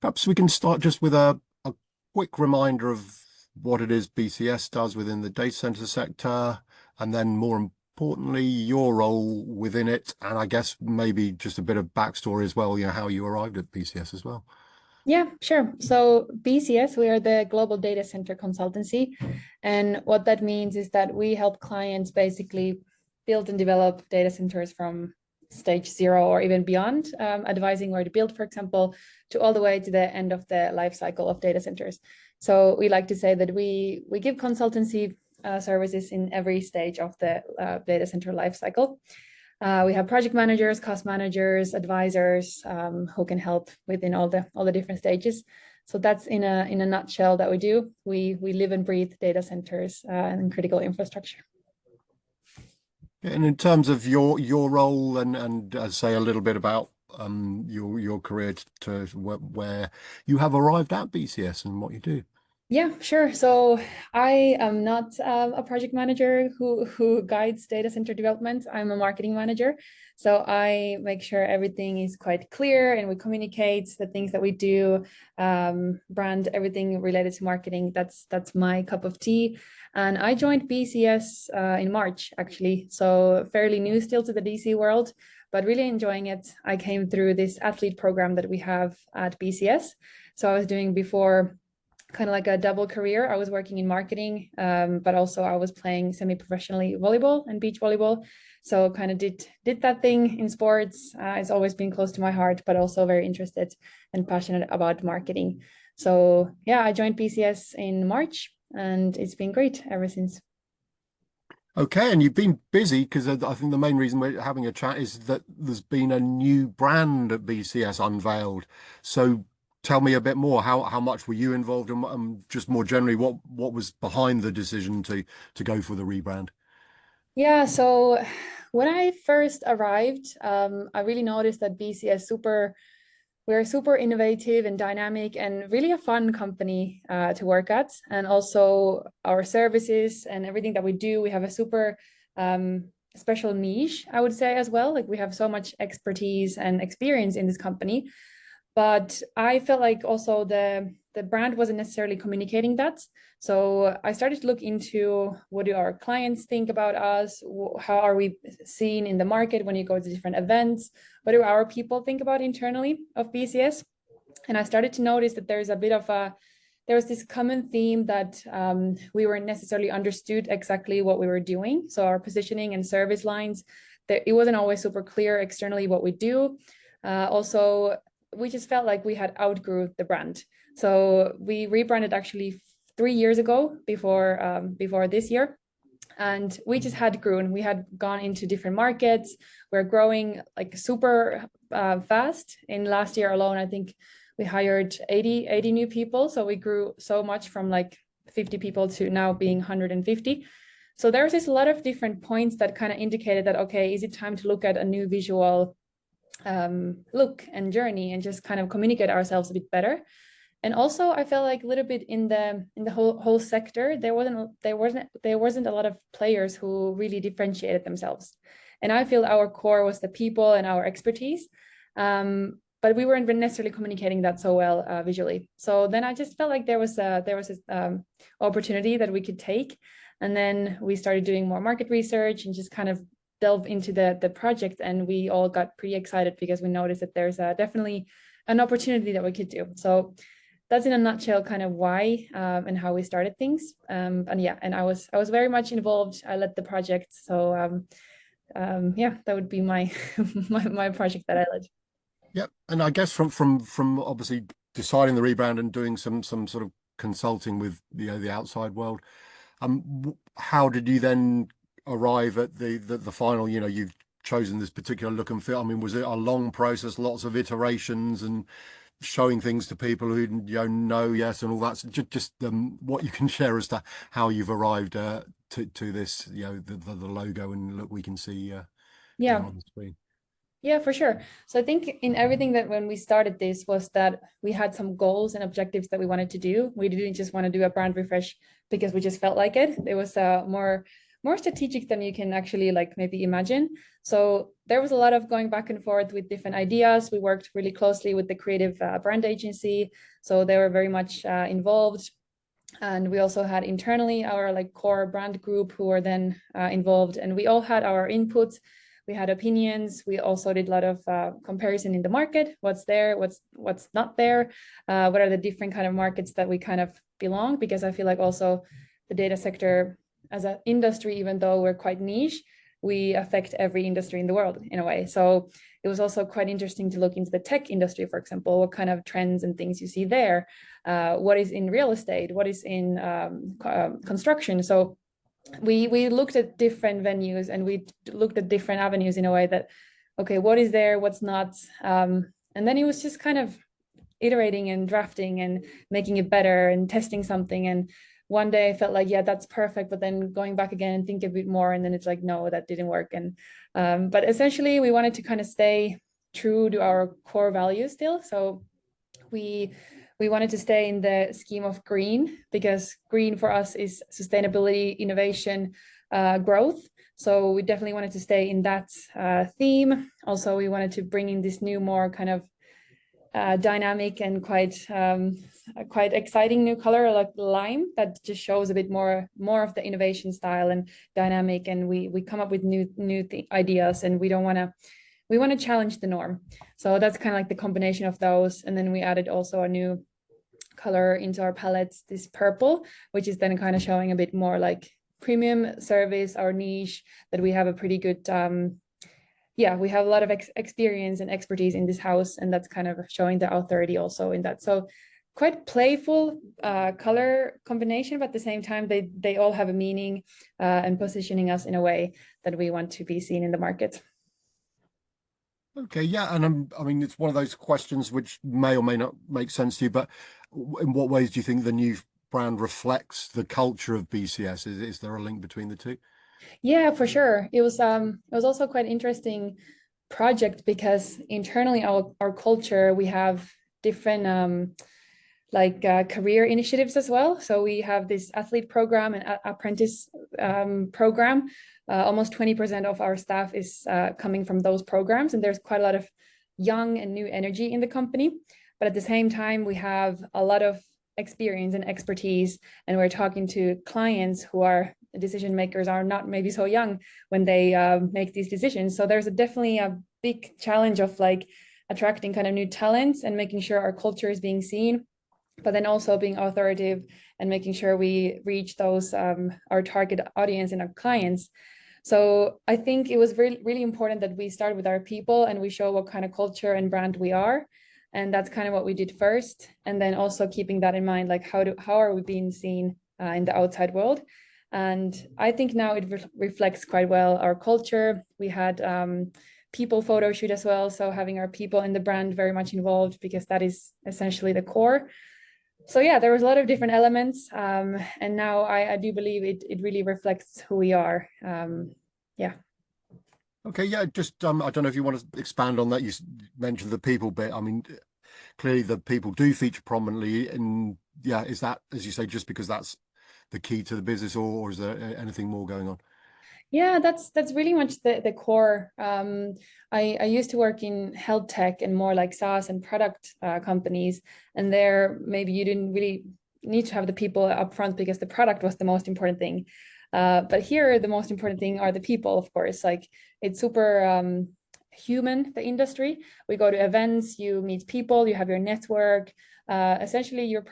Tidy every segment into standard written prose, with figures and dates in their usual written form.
Perhaps we can start just with a quick reminder of what it is BCS does within the data center sector, and then more importantly, your role within it, and I guess maybe just a bit of backstory as well, how you arrived at BCS as well. Yeah, sure. So BCS, we are the Global Data Center Consultancy. And what that means is that we help clients basically build and develop data centers from stage zero or even beyond, advising where to build, for example, to all the way to the end of the life cycle of data centers. So we like to say that we give consultancy services in every stage of the data center life cycle. We have project managers, cost managers, advisors who can help within all the different stages. So that's in a nutshell that we do. We live and breathe data centers and critical infrastructure. And in terms of your role and say a little bit about your career to where you have arrived at BCS and what you do. Yeah, sure. So I am not a project manager who guides data center development. I'm a marketing manager. So I make sure everything is quite clear and we communicate the things that we do, brand, everything related to marketing. That's my cup of tea. And I joined BCS in March, actually. So fairly new still to the DC world, but really enjoying it. I came through this athlete program that we have at BCS. So I was doing before kind of like a double career. I was working in marketing, but also I was playing semi-professionally volleyball and beach volleyball. So kind of did that thing in sports. It's always been close to my heart, but also very interested and passionate about marketing. So yeah, I joined BCS in March and it's been great ever since. Okay, and you've been busy because I think the main reason we're having a chat is that there's been a new brand at BCS unveiled. So tell me a bit more. How much were you involved and just more generally, what was behind the decision to go for the rebrand? Yeah, so when I first arrived, I really noticed that BCS we're super innovative and dynamic and really a fun company to work at. And also our services and everything that we do, we have a super special niche, I would say as well. Like we have so much expertise and experience in this company. But I felt like also the brand wasn't necessarily communicating that. So I started to look into what do our clients think about us? How are we seen in the market when you go to different events? What do our people think about internally of BCS? And I started to notice that there's a bit of there was this common theme that we weren't necessarily understood exactly what we were doing. So our positioning and service lines, it wasn't always super clear externally what we do. Also, we just felt like we had outgrew the brand. So we rebranded actually 3 years ago before this year. And we just had grown. We had gone into different markets. We're growing like super fast. In last year alone, I think we hired 80 new people. So we grew so much from like 50 people to now being 150. So there's just a lot of different points that kind of indicated that, okay, is it time to look at a new visual look and journey and just kind of communicate ourselves a bit better. And also I felt like a little bit in the whole sector there wasn't a lot of players who really differentiated themselves. And I feel our core was the people and our expertise, but we weren't necessarily communicating that so well visually. So then I just felt like there was a opportunity that we could take. And then we started doing more market research and just kind of delve into the project, and we all got pretty excited because we noticed that there's definitely an opportunity that we could do. So that's in a nutshell kind of why and how we started things. And yeah, and I was very much involved. I led the project. So yeah, that would be my my project that I led. Yeah, and I guess from obviously deciding the rebrand and doing some sort of consulting with the outside world, how did you then arrive at the final? You've chosen this particular look and feel. I mean, was it a long process, lots of iterations and showing things to people who know yes and all that? So just what you can share as to how you've arrived to this, the logo and look we can see Yeah. on the screen. Yeah, for sure. So I think in everything that when we started this was that we had some goals and objectives that we wanted to do. We didn't just want to do a brand refresh because we just felt like it. It was more more strategic than you can actually like maybe imagine. So there was a lot of going back and forth with different ideas. We worked really closely with the creative brand agency, so they were very much involved. And we also had internally our like core brand group who were then involved, and we all had our inputs. We had opinions. We also did a lot of comparison in the market. What's there? What's not there? What are the different kind of markets that we kind of belong? Because I feel like also the data sector as an industry, even though we're quite niche, we affect every industry in the world in a way. So it was also quite interesting to look into the tech industry, for example, what kind of trends and things you see there, what is in real estate, what is in construction. So we looked at different venues and we looked at different avenues in a way that, okay, what is there, what's not, and then it was just kind of iterating and drafting and making it better and testing something. And one day I felt like, yeah, that's perfect, but then going back again and think a bit more, and then it's like, no, that didn't work. And but essentially we wanted to kind of stay true to our core values still. So we wanted to stay in the scheme of green, because green for us is sustainability, innovation, growth. So we definitely wanted to stay in that theme. Also, we wanted to bring in this new, more kind of dynamic and quite exciting new color, like lime, that just shows a bit more of the innovation style and dynamic. And we come up with new ideas, and we want to challenge the norm. So that's kind of like the combination of those. And then we added also a new color into our palettes, this purple, which is then kind of showing a bit more like premium service, our niche, that we have a pretty good we have a lot of experience and expertise in this house, and that's kind of showing the authority also in that. So quite playful color combination, but at the same time they all have a meaning and positioning us in a way that we want to be seen in the market. Okay, yeah, and I mean, it's one of those questions which may or may not make sense to you, but in what ways do you think the new brand reflects the culture of BCS? Is there a link between the two? Yeah, for sure. It was also quite interesting project, because internally our culture, we have different career initiatives as well. So we have this athlete program and apprentice program. Almost 20% of our staff is coming from those programs, and there's quite a lot of young and new energy in the company. But at the same time, we have a lot of experience and expertise, and we're talking to clients who are decision makers, are not maybe so young when they make these decisions. So there's definitely a big challenge of like attracting kind of new talents and making sure our culture is being seen, but then also being authoritative and making sure we reach those our target audience and our clients. So I think it was really, really important that we start with our people and we show what kind of culture and brand we are. And that's kind of what we did first. And then also keeping that in mind, like how are we being seen in the outside world? And I think now it reflects quite well our culture. We had people photo shoot as well. So having our people in the brand very much involved, because that is essentially the core. So yeah, there was a lot of different elements. And now I do believe it really reflects who we are. Yeah. Okay, yeah, just I don't know if you want to expand on that. You mentioned the people bit. I mean, clearly the people do feature prominently, and yeah, is that, as you say, just because that's the key to the business, or is there anything more going on? Yeah, that's really much the core. I used to work in health tech and more like SaaS and product companies, and there maybe you didn't really need to have the people up front because the product was the most important thing. But here, the most important thing are the people, of course. Like it's super human, the industry. We go to events, you meet people, you have your network. Essentially, you're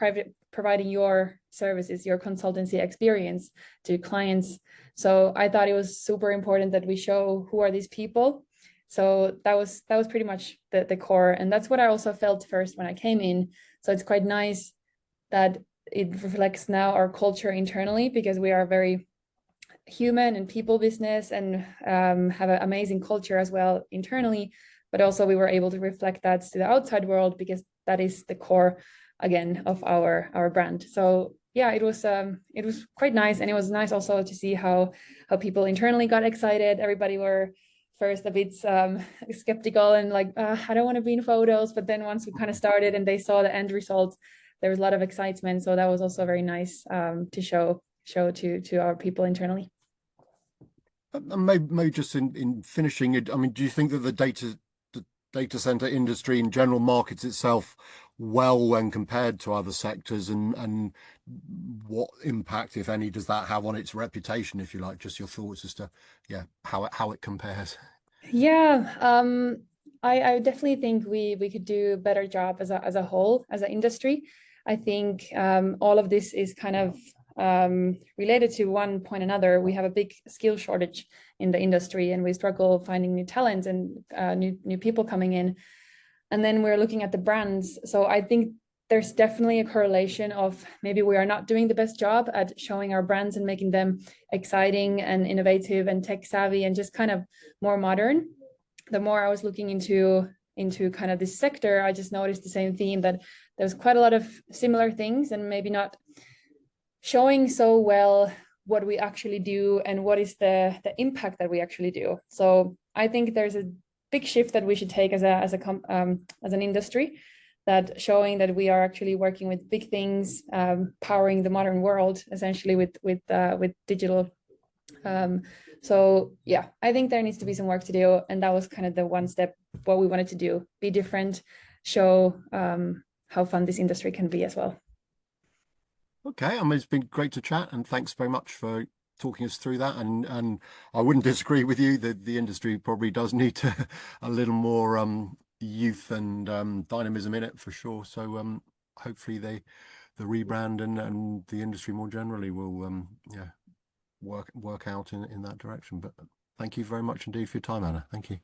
providing your services, your consultancy experience to clients. So I thought it was super important that we show who are these people. So that was pretty much the core. And that's what I also felt first when I came in. So it's quite nice that it reflects now our culture internally, because we are very human and people business, and have an amazing culture as well internally. But also we were able to reflect that to the outside world, because that is the core again of our brand. So yeah, it was quite nice, and it was nice also to see how people internally got excited. Everybody were first a bit skeptical and like I don't want to be in photos, but then once we kind of started and they saw the end result, there was a lot of excitement. So that was also very nice to show to our people internally. And maybe just in finishing it, I mean, do you think that the data center industry in general markets itself well when compared to other sectors, and what impact, if any, does that have on its reputation, if you like? Just your thoughts as to, yeah, how it compares. Yeah, I definitely think we could do a better job as a whole, as an industry. I think all of this is kind of related to one point another. We have a big skill shortage in the industry, and we struggle finding new talents and new people coming in. And then we're looking at the brands. So I think there's definitely a correlation of maybe we are not doing the best job at showing our brands and making them exciting and innovative and tech savvy and just kind of more modern. The more I was looking into kind of this sector, I just noticed the same theme, that there's quite a lot of similar things and maybe not showing so well what we actually do and what is the impact that we actually do. So I think there's a big shift that we should take as an industry, that showing that we are actually working with big things, powering the modern world essentially with digital. So yeah, I think there needs to be some work to do, and that was kind of the one step what we wanted to do: be different, show how fun this industry can be as well. Okay, I mean, it's been great to chat, and thanks very much for talking us through that. And I wouldn't disagree with you that the industry probably does need to, a little more youth and dynamism in it for sure. So hopefully the rebrand and the industry more generally will yeah work out in that direction. But thank you very much indeed for your time, Anna. Thank you.